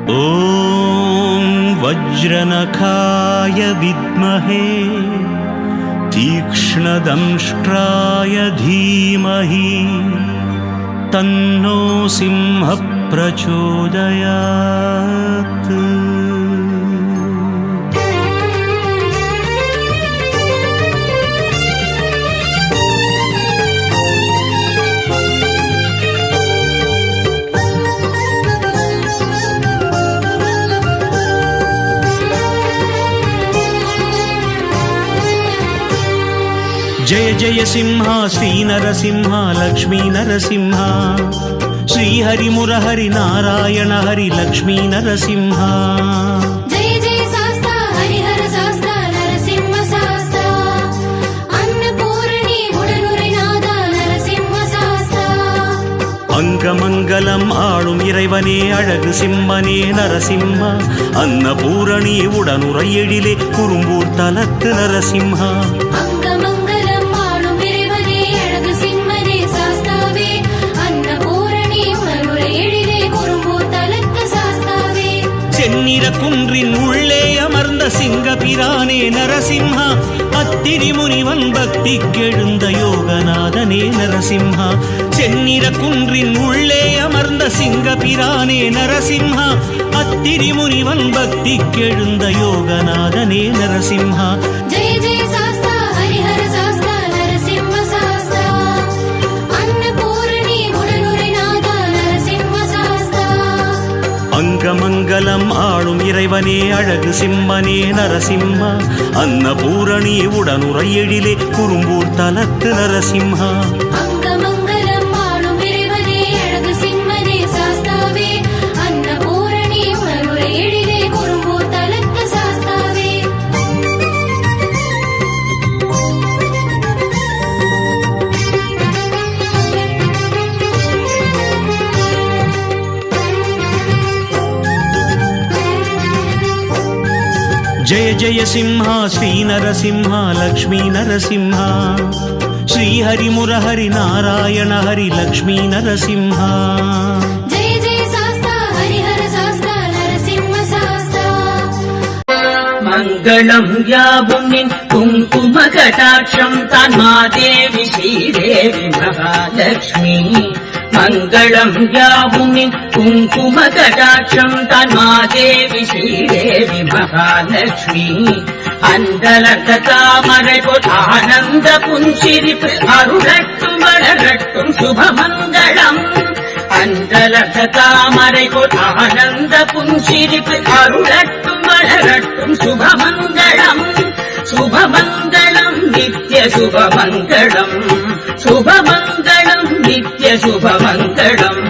ॐ वज्रनखाय विद्महे तीक्ष्णदंष्ट्राय धीमहि तन्नो सिंह प्रचोदयात्। जय जय सिंह श्री नरसिंह लक्ष्मी नरसिंह श्री हरि मुरहरि नारायण हरि लक्ष्मी नरसिंह। जय जय शास्ता हरिहर शास्ता नरसिंह शास्ता अन्नपूर्णी उडनुரைநாத नरसिंह शास्ता। அங்கமங்கலம் ஆளும் இறைவனே அழகு சிம்மனே நரசிம்ம அன்னபூரணி உடனுரை எழிலே குறும்பூர் தலத்து நரசிம்ஹா। செந்நிற குன்றின் உள்ளே அமர்ந்த சிங்கபிரானே நரசிம்ஹா அத்திரி முனிவன் பக்தி கெழுந்த யோகநாதனே நரசிம்ஹா। செந்நிற குன்றின் உள்ளே அமர்ந்த சிங்கபிரானே நரசிம்ஹா அத்திரி முனிவன் பக்தி கெழுந்த யோகநாதனே நரசிம்ஹா। ஜெய ஜெய சாஸ்தா ஹரிஹர சாஸ்தா நரசிம்ம சாஸ்தா அன்னபூரணி உடனுரைநாத நரசிம்ம சாஸ்தா। அங்கமங்கலம் ஆளும் இறைவனே அழகு சிம்மனே நரசிம்ம அன்னபூரணி உடனுரை எழிலே குறும்பூர் தலத்து நரசிம்ஹா। அங்கமங்கலம் ஆளும் இறைவனே அழகு சிம்மனே சாஸ்தாவே அன்னபூரணி உடனுரை எழிலே குறும்பூர் தலத்து சாஸ்தாவே। जय जय सिंह श्री नरसिंह लक्ष्मी नरसिंह श्री हरि मुरहरि नारायण हरि लक्ष्मी नरसिंह। जय जय शास्ता हरिहर शास्ता नरसिंह शास्ता। मङ्गलं यावुनिन् कुङ्कुम कटाक्षं तन्मादेवी श्रीदेवी महालक्ष्मी। मङ्गलं यावुनिन् कुङ्कुम कटाक्षं तन्मादेवी श्रीदेवी महालक्ष्मी। अन्दलतामरै आनन्द पुंसिरिप्पु अरुळट्टुं वळरट्टुं शुभमङ्गलम्। अन्दलतामरै आनन्द पुंसिरिप्पु अरुळट्टुं वळरट्टुं शुभमङ्गलम्। शुभमङ्गलम् नित्य शुभमङ्गलम् शुभमङ्गलम् नित्य शुभमङ्गलम्।